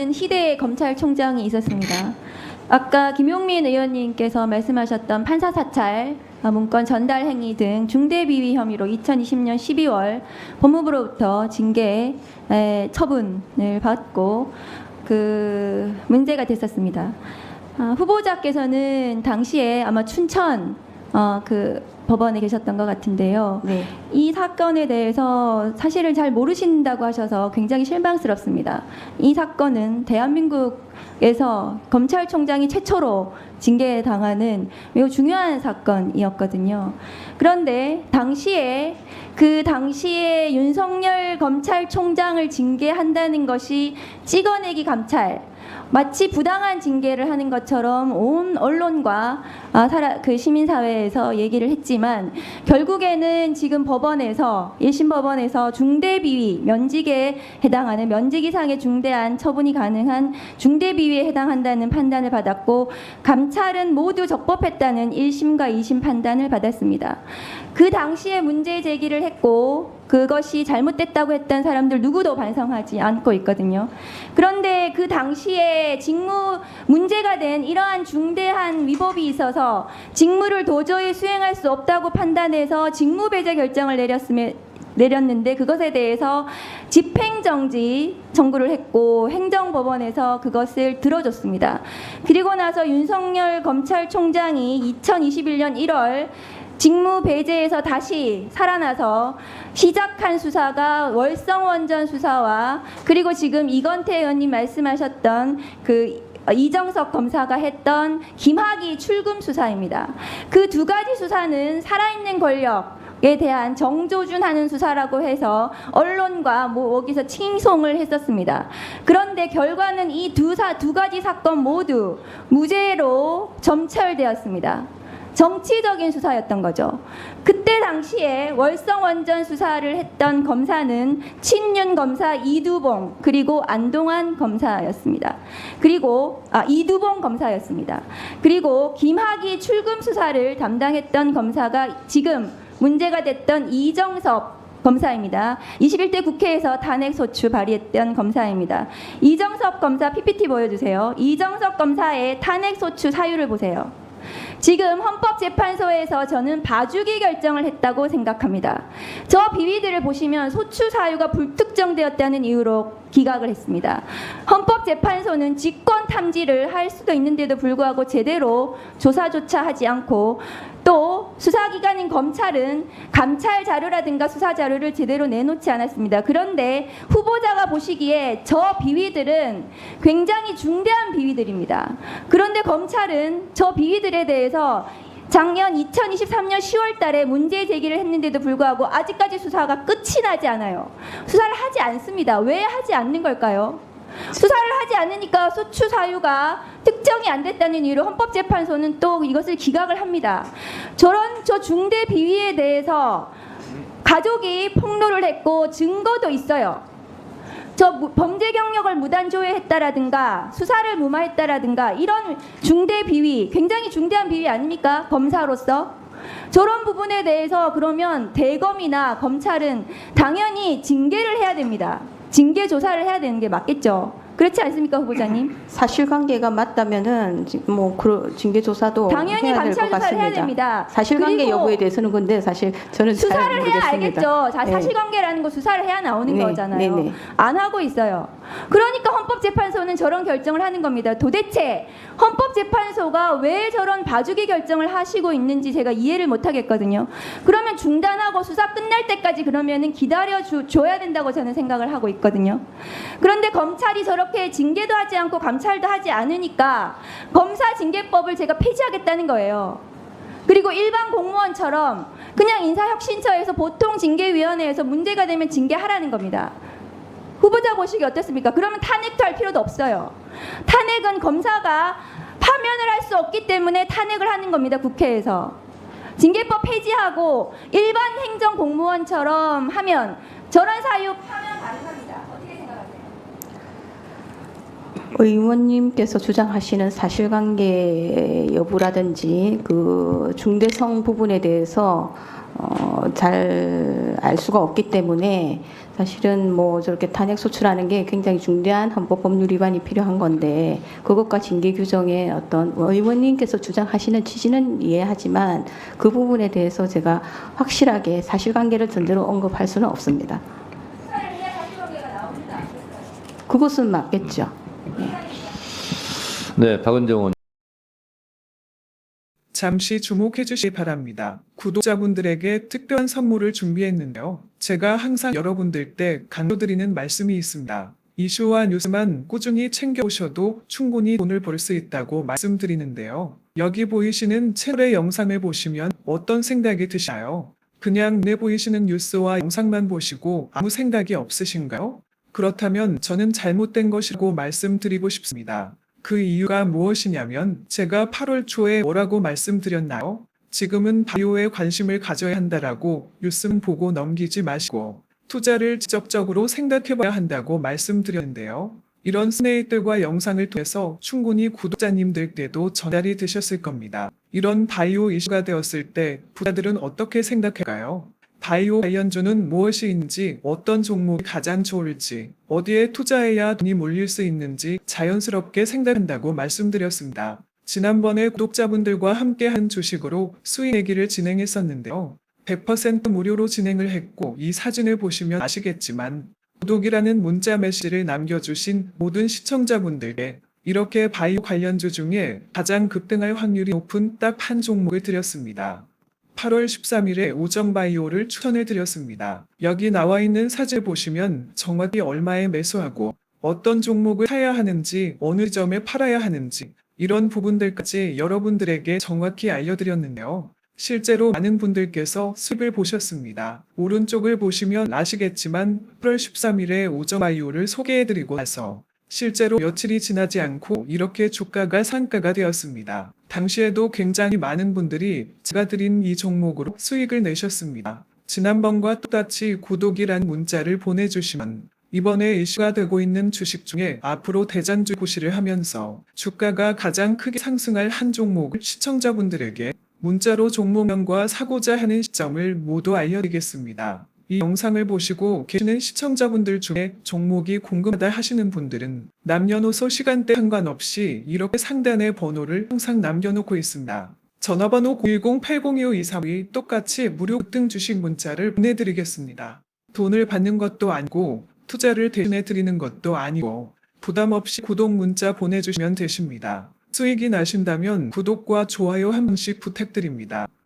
않는 희대의 검찰총장이 있었습니다. 아까 김용민 의원님께서 말씀하셨던 판사 사찰, 문건 전달 행위 등 중대 비위 혐의로 2020년 12월 법무부로부터 징계 처분을 받고 문제가 됐었습니다. 후보자께서는 당시에 아마 춘천 법원에 계셨던 것 같은데요. 네. 이 사건에 대해서 사실을 잘 모르신다고 하셔서 굉장히 실망스럽습니다. 이 사건은 대한민국에서 검찰총장이 최초로 징계당하는 매우 중요한 사건이었거든요. 그런데 당시에 윤석열 검찰총장을 징계한다는 것이 찍어내기 감찰, 마치 부당한 징계를 하는 것처럼 온 언론과 시민사회에서 얘기를 했지만 결국에는 지금 법원에서 1심 법원에서 중대비위 면직에 해당하는 면직 이상의 중대한 처분이 가능한 중대비위에 해당한다는 판단을 받았고 감찰은 모두 적법했다는 1심과 2심 판단을 받았습니다. 그 당시에 문제 제기를 했고 그것이 잘못됐다고 했던 사람들 누구도 반성하지 않고 있거든요. 그런데 그 당시에 직무 문제가 된 이러한 중대한 위법이 있어서 직무를 도저히 수행할 수 없다고 판단해서 직무 배제 결정을 내렸는데 그것에 대해서 집행정지 청구를 했고 행정법원에서 그것을 들어줬습니다. 그리고 나서 윤석열 검찰총장이 2021년 1월 직무 배제에서 다시 살아나서 시작한 수사가 월성원전 수사와 그리고 지금 이건태 의원님 말씀하셨던 이정석 검사가 했던 김학의 출금 수사입니다. 그 두 가지 수사는 살아있는 권력에 대한 정조준하는 수사라고 해서 언론과 여기서 칭송을 했었습니다. 그런데 결과는 이 두 가지 사건 모두 무죄로 점철되었습니다. 정치적인 수사였던 거죠. 그때 당시에 월성원전 수사를 했던 검사는 친윤 검사 이두봉 그리고 안동환 검사였습니다. 이두봉 검사였습니다. 그리고 김학의 출금 수사를 담당했던 검사가 지금 문제가 됐던 이정섭 검사입니다. 21대 국회에서 탄핵소추 발의했던 검사입니다. 이정섭 검사 PPT 보여주세요. 이정섭 검사의 탄핵소추 사유를 보세요. 지금 헌법재판소에서 저는 봐주기 결정을 했다고 생각합니다. 저 비위들을 보시면 소추 사유가 불특정되었다는 이유로 기각을 했습니다. 헌법재판소는 직권 탐지를 할 수도 있는데도 불구하고 제대로 조사조차 하지 않고 또 수사기관인 검찰은 감찰 자료라든가 수사 자료를 제대로 내놓지 않았습니다. 그런데 후보자가 보시기에 저 비위들은 굉장히 중대한 비위들입니다. 그런데 검찰은 저 비위들에 대해서 작년 2023년 10월 달에 문제 제기를 했는데도 불구하고 아직까지 수사가 끝이 나지 않아요. 수사를 하지 않습니다. 왜 하지 않는 걸까요? 수사를 하지 않으니까 소추 사유가 특정이 안 됐다는 이유로 헌법재판소는 또 이것을 기각을 합니다. 저 중대 비위에 대해서 가족이 폭로를 했고 증거도 있어요. 범죄 경력을 무단 조회했다라든가 수사를 무마했다라든가 이런 중대 비위, 굉장히 중대한 비위 아닙니까? 검사로서. 저런 부분에 대해서 그러면 대검이나 검찰은 당연히 징계를 해야 됩니다. 징계 조사를 해야 되는 게 맞겠죠. 그렇지 않습니까, 후보자님? 사실관계가 맞다면은 징계 조사도 당연히 해야 될 것 감찰 조사를 같습니다. 해야 됩니다. 사실관계 여부에 대해서는 근데 사실 저는 잘 수사를 모르겠습니다. 해야 알겠죠. 네. 사실관계라는 거 수사를 해야 나오는 네, 거잖아요. 네, 네. 안 하고 있어요. 그러니까 헌법재판소는 저런 결정을 하는 겁니다. 도대체 헌법재판소가 왜 저런 봐주기 결정을 하시고 있는지 제가 이해를 못 하겠거든요. 그러면 중단하고 수사 끝날 때까지 그러면은 기다려줘야 된다고 저는 생각을 하고 있거든요. 그런데 검찰이 저렇게 징계도 하지 않고 감찰도 하지 않으니까 검사 징계법을 제가 폐지하겠다는 거예요. 그리고 일반 공무원처럼 그냥 인사혁신처에서 보통 징계위원회에서 문제가 되면 징계하라는 겁니다. 후보자 보시기 어떻습니까? 그러면 탄핵도 할 필요도 없어요. 탄핵은 검사가 파면을 할 수 없기 때문에 탄핵을 하는 겁니다. 국회에서. 징계법 폐지하고 일반 행정공무원처럼 하면 저런 사유 파면 가능합니다. 어떻게 생각하세요? 의원님께서 주장하시는 사실관계 여부라든지 그 중대성 부분에 대해서 잘 알 수가 없기 때문에 사실은 뭐 저렇게 탄핵 소추라는 게 굉장히 중대한 헌법 법률 위반이 필요한 건데 그것과 징계 규정의 어떤 의원님께서 주장하시는 취지는 이해하지만 그 부분에 대해서 제가 확실하게 사실관계를 전제로 언급할 수는 없습니다. 그것은 맞겠죠. 네, 박은정 의원. 잠시 주목해 주시기 바랍니다. 구독자분들에게 특별한 선물을 준비했는데요. 제가 항상 여러분들께 강조드리는 말씀이 있습니다. 이슈와 뉴스만 꾸준히 챙겨오셔도 충분히 돈을 벌 수 있다고 말씀드리는데요. 여기 보이시는 채널의 영상을 보시면 어떤 생각이 드시나요? 그냥 눈에 보이시는 뉴스와 영상만 보시고 아무 생각이 없으신가요? 그렇다면 저는 잘못된 것이라고 말씀드리고 싶습니다. 그 이유가 무엇이냐면 제가 8월 초에 뭐라고 말씀드렸나요? 지금은 바이오에 관심을 가져야 한다라고 뉴스만 보고 넘기지 마시고 투자를 지적적으로 생각해봐야 한다고 말씀드렸는데요. 이런 스네이들과 영상을 통해서 충분히 구독자님들께도 전달이 되셨을 겁니다. 이런 바이오 이슈가 되었을 때 부자들은 어떻게 생각할까요? 바이오 관련주는 무엇인지, 어떤 종목이 가장 좋을지, 어디에 투자해야 돈이 몰릴 수 있는지 자연스럽게 생각한다고 말씀드렸습니다. 지난번에 구독자분들과 함께 한 주식으로 수익 내기를 진행했었는데요. 100% 무료로 진행을 했고 이 사진을 보시면 아시겠지만 구독이라는 문자 메시지를 남겨주신 모든 시청자분들께 이렇게 바이오 관련주 중에 가장 급등할 확률이 높은 딱 한 종목을 드렸습니다. 8월 13일에 오정바이오를 추천해 드렸습니다. 여기 나와 있는 사진을 보시면 정확히 얼마에 매수하고 어떤 종목을 사야 하는지 어느 점에 팔아야 하는지 이런 부분들까지 여러분들에게 정확히 알려드렸는데요. 실제로 많은 분들께서 수익을 보셨습니다. 오른쪽을 보시면 아시겠지만 8월 13일에 오정바이오를 소개해드리고 나서 실제로 며칠이 지나지 않고 이렇게 주가가 상가가 되었습니다. 당시에도 굉장히 많은 분들이 제가 드린 이 종목으로 수익을 내셨습니다. 지난번과 똑같이 구독이란 문자를 보내주시면 이번에 이슈가 되고 있는 주식 중에 앞으로 대장주 고시를 하면서 주가가 가장 크게 상승할 한 종목을 시청자분들에게 문자로 종목명과 사고자 하는 시점을 모두 알려드리겠습니다. 이 영상을 보시고 계시는 시청자분들 중에 종목이 궁금하다 하시는 분들은 남녀노소 시간대 상관없이 이렇게 상단에 번호를 항상 남겨놓고 있습니다. 전화번호 010-802-5232 똑같이 무료 급등 주식 문자를 보내드리겠습니다. 돈을 받는 것도 아니고 투자를 대신해 드리는 것도 아니고 부담 없이 구독 문자 보내주시면 되십니다. 수익이 나신다면 구독과 좋아요 한 번씩 부탁드립니다.